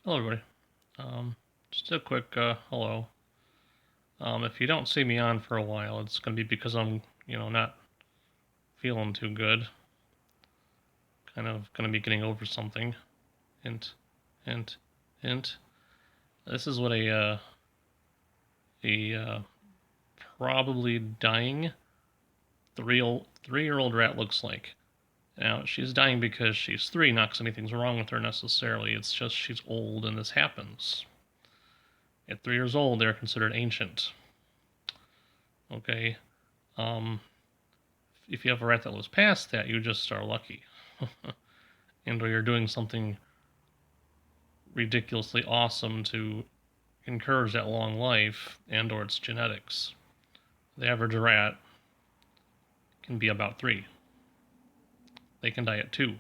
Hello, everybody. Just a quick hello. If you don't see me on for a while, it's going to be because I'm, not feeling too good. Kind of going to be getting over something. Hint, hint, hint. This is what a probably dying three-year-old rat looks like. Now she's dying because she's three, not because anything's wrong with her necessarily. It's just she's old and this happens. At 3 years old, they're considered ancient. Okay. Um, if you have a rat that lives past that, you just are lucky. And or you're doing something ridiculously awesome to encourage that long life and or its genetics. The average rat can be about 3. They can die at 2.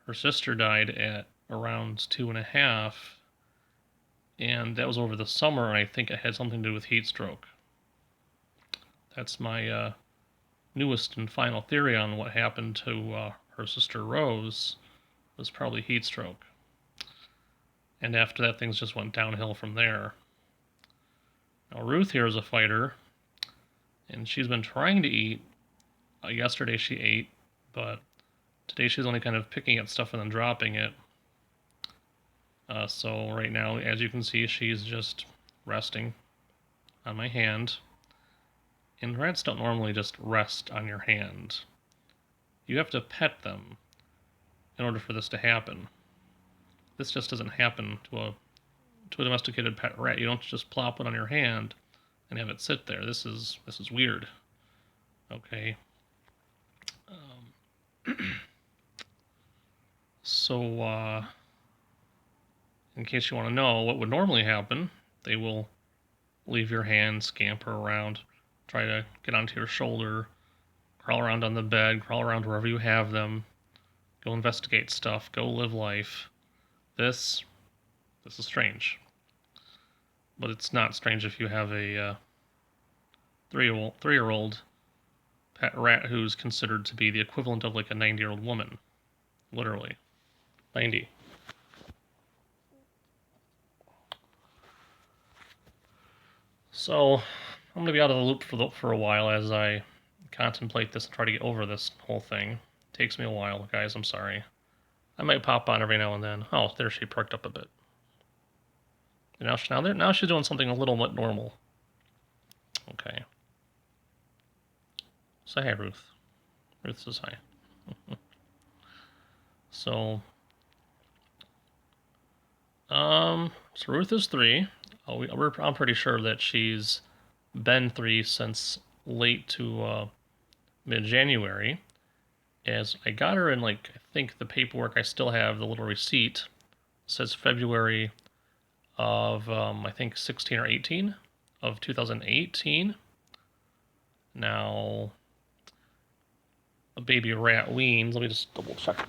Her sister died at around 2.5, and that was over the summer, and I think it had something to do with heat stroke. That's my newest and final theory on what happened to her sister Rose, was probably heat stroke. And after that, things just went downhill from there. Now, Ruth here is a fighter, and she's been trying to eat. Yesterday she ate, but today she's only kind of picking at stuff and then dropping it. So right now, as you can see, she's just resting on my hand. And rats don't normally just rest on your hand. You have to pet them in order for this to happen. This just doesn't happen to a domesticated pet rat. You don't just plop it on your hand and have it sit there. This is weird. Okay. So in case you want to know what would normally happen, they will leave your hand, scamper around, try to get onto your shoulder, crawl around on the bed, crawl around wherever you have them, go investigate stuff, go live life. This this is strange. But it's not strange if you have a 3-year-old pet rat who's considered to be the equivalent of like a 90-year-old woman, literally 90. So I'm gonna be out of the loop for a while as I contemplate this and try to get over this whole thing. It takes me a while, guys. I'm sorry. I might pop on every now and then. Oh, there she perked up a bit. Now she's doing something a little bit normal. Okay. Say hi, Ruth. Ruth says hi. So, so Ruth is 3. I'm pretty sure that she's been 3 since late to mid-January. As I got her in, like, I think the paperwork, I still have the little receipt. It says February of, I think 16 or 18 of 2018. Now, a baby rat weans. Let me just double check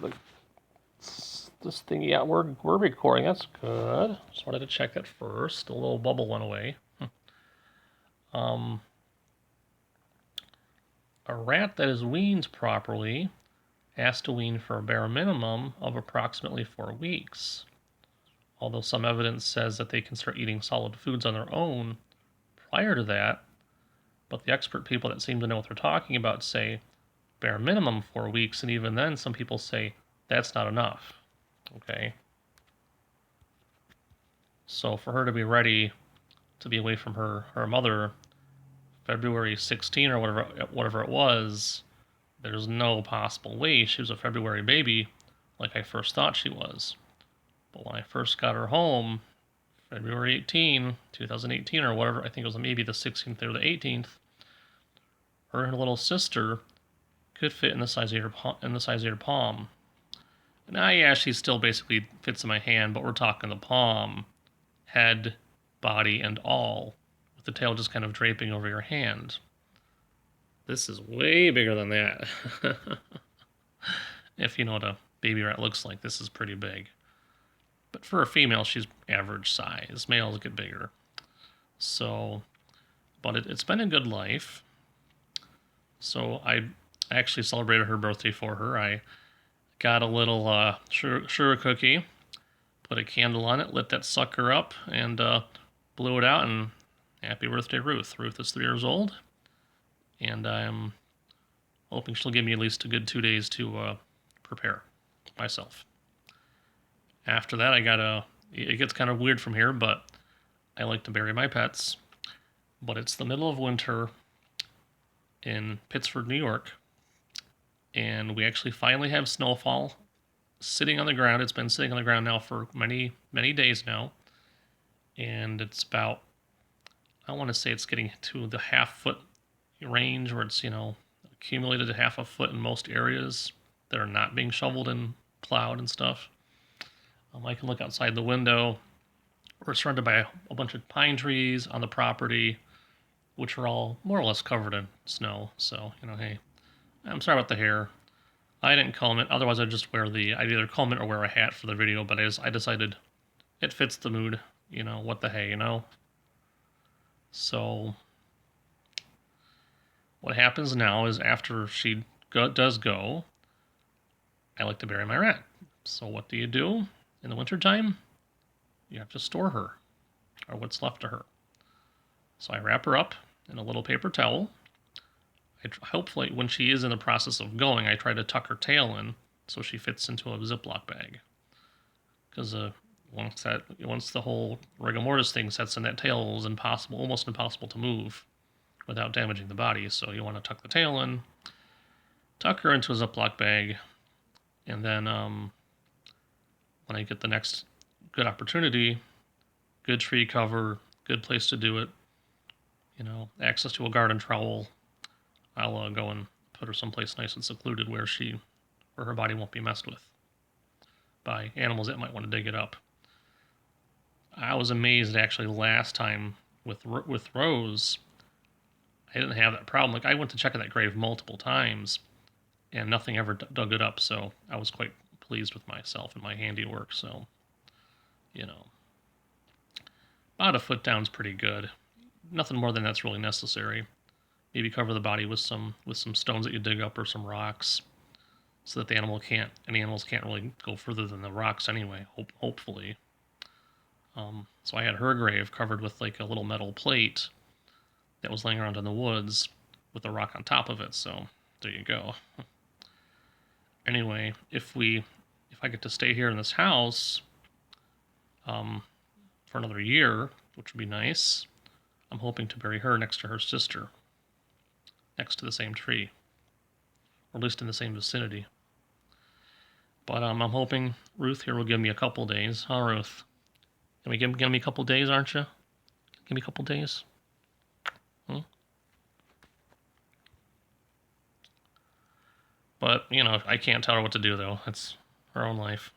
this thing. Yeah, we're recording. That's good. Just wanted to check it first. The little bubble went away. um, a rat that is weaned properly has to wean for a bare minimum of approximately 4 weeks. Although some evidence says that they can start eating solid foods on their own prior to that, but the expert people that seem to know what they're talking about say bare minimum 4 weeks, and even then some people say that's not enough. Okay. So for her to be ready to be away from her mother February 16 or whatever it was, there's no possible way she was a February baby like I first thought she was. But when I first got her home, February 18, 2018 or whatever, I think it was maybe the 16th or the 18th, her and her little sister could fit in the size of your palm. Now, yeah, she still basically fits in my hand, but we're talking the palm, head, body, and all, with the tail just kind of draping over your hand. This is way bigger than that. If you know what a baby rat looks like, this is pretty big. But for a female, she's average size. Males get bigger. So, but it's been a good life. So I actually celebrated her birthday for her. I got a little sugar cookie, put a candle on it, lit that sucker up, and blew it out, and happy birthday, Ruth. Ruth is 3 years old, and I'm hoping she'll give me at least a good 2 days to prepare myself. After that, it gets kind of weird from here, but I like to bury my pets. But it's the middle of winter in Pittsford, New York, and we actually finally have snowfall sitting on the ground. It's been sitting on the ground now for many, many days now, and it's about, I want to say it's getting to the half-foot range where it's, accumulated to half a foot in most areas that are not being shoveled and plowed and stuff. I can look outside the window. We're surrounded by a bunch of pine trees on the property, which are all more or less covered in snow. So, hey, I'm sorry about the hair. I didn't comb it. Otherwise, I'd either comb it or wear a hat for the video. But I decided it fits the mood. What the hey, So, what happens now is after she does go, I like to bury my rat. So what do you do in the wintertime? You have to store her, or what's left of her. So I wrap her up in a little paper towel. Hopefully, when she is in the process of going, I try to tuck her tail in so she fits into a Ziploc bag. Because once the whole rigor mortis thing sets in, that tail is almost impossible to move without damaging the body. So you want to tuck the tail in, tuck her into a Ziploc bag, and then when I get the next good opportunity, good tree cover, good place to do it, access to a garden trowel, I'll go and put her someplace nice and secluded where her body won't be messed with by animals that might want to dig it up. I was amazed actually last time with Rose. I didn't have that problem. Like, I went to check that grave multiple times, and nothing ever dug it up. So I was quite pleased with myself and my handiwork. So, about a foot down's pretty good. Nothing more than that's really necessary. Maybe cover the body with some stones that you dig up or some rocks, so that any animals can't really go further than the rocks anyway. Hopefully. So I had her grave covered with like a little metal plate that was laying around in the woods with a rock on top of it. So there you go. Anyway, if I get to stay here in this house for another year, which would be nice, I'm hoping to bury her next to her sister, next to the same tree, or at least in the same vicinity. But I'm hoping Ruth here will give me a couple days. Huh, Ruth? Can we give me a couple days, aren't you? Give me a couple days. But, I can't tell her what to do, though. It's her own life,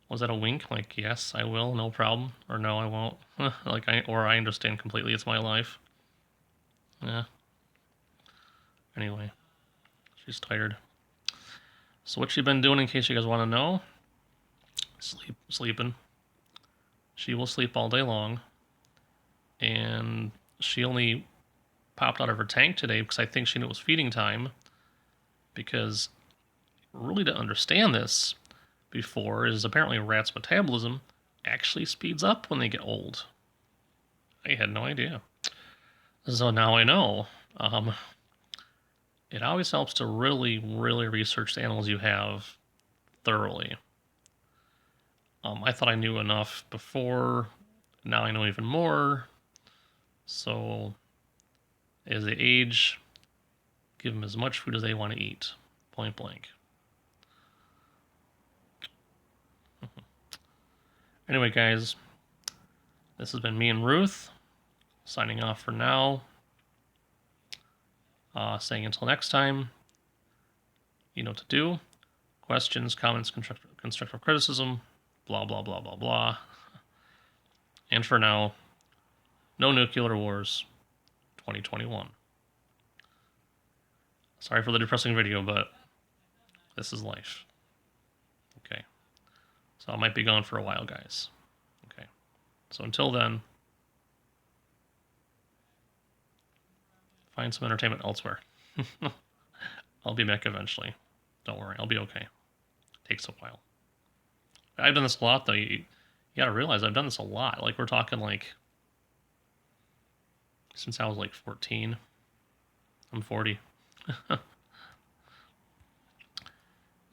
Was that a wink? Like, yes, I will, no problem. Or no, I won't. I understand completely, it's my life. Yeah. Anyway, she's tired. So what's she been doing, in case you guys want to know? Sleeping. She will sleep all day long. And she only popped out of her tank today because I think she knew it was feeding time. Because really to understand this before is apparently rats' metabolism actually speeds up when they get old. I had no idea. So now I know. It always helps to really, really research the animals you have thoroughly. I thought I knew enough before. Now I know even more. So as they age, give them as much food as they want to eat. Point blank. Anyway, guys, this has been me and Ruth, signing off for now. Saying until next time, you know what to do. Questions, comments, constructive criticism, blah, blah, blah, blah, blah. And for now, no nuclear wars 2021. Sorry for the depressing video, but this is life. Okay. So I might be gone for a while, guys. Okay. So until then, find some entertainment elsewhere. I'll be back eventually. Don't worry, I'll be okay. Takes a while. I've done this a lot though. You gotta realize I've done this a lot. Like we're talking like since I was like 14. I'm 40.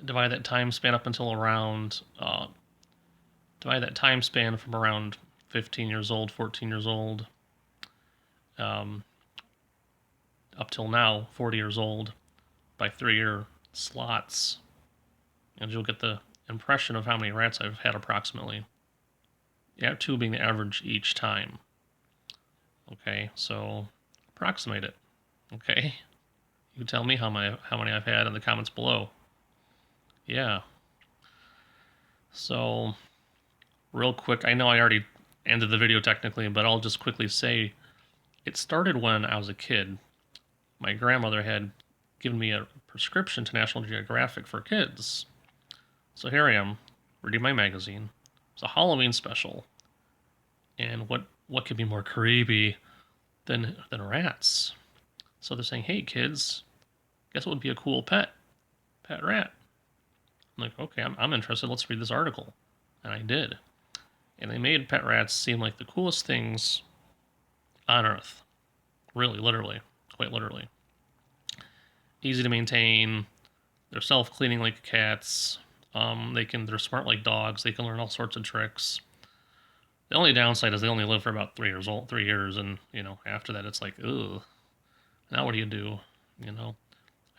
Divide that time span up until around divide that time span from around 15 years old, 14 years old, um, up till now, 40 years old, by 3-year slots, and you'll get the impression of how many rats I've had approximately. Yeah, 2 being the average each time. Okay, so approximate it. Okay, you tell me how many I've had in the comments below. Yeah. So real quick, I know I already ended the video technically, but I'll just quickly say it started when I was a kid. My grandmother had given me a prescription to National Geographic for kids. So here I am, reading my magazine. It's a Halloween special. And what could be more creepy than rats? So they're saying, hey kids, guess what would be a cool pet? Pet rat. I'm like, okay, I'm interested. Let's read this article. And I did. And they made pet rats seem like the coolest things on Earth. Really, literally. Quite literally. Easy to maintain. They're self-cleaning like cats. They're smart like dogs. They can learn all sorts of tricks. The only downside is they only live for about 3 years, and after that it's like, ugh. Now what do you do?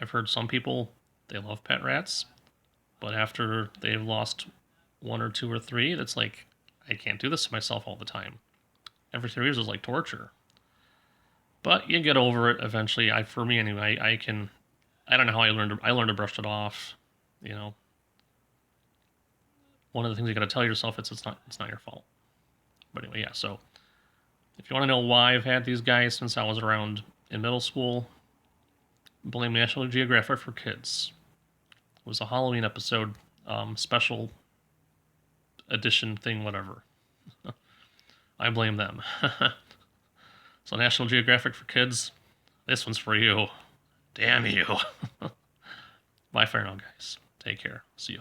I've heard some people they love pet rats, but after they've lost 1 or 2 or 3, that's like, I can't do this to myself all the time. Every 3 years is like torture. But you get over it eventually. For me anyway, I can. I don't know how I learned to brush it off. One of the things you got to tell yourself it's not your fault. But anyway, yeah. So if you want to know why I've had these guys since I was around in middle school, blame National Geographic for Kids. It was a Halloween episode, special edition thing, whatever. I blame them. So National Geographic for Kids, this one's for you. Damn you. Bye for now, guys. Take care. See you.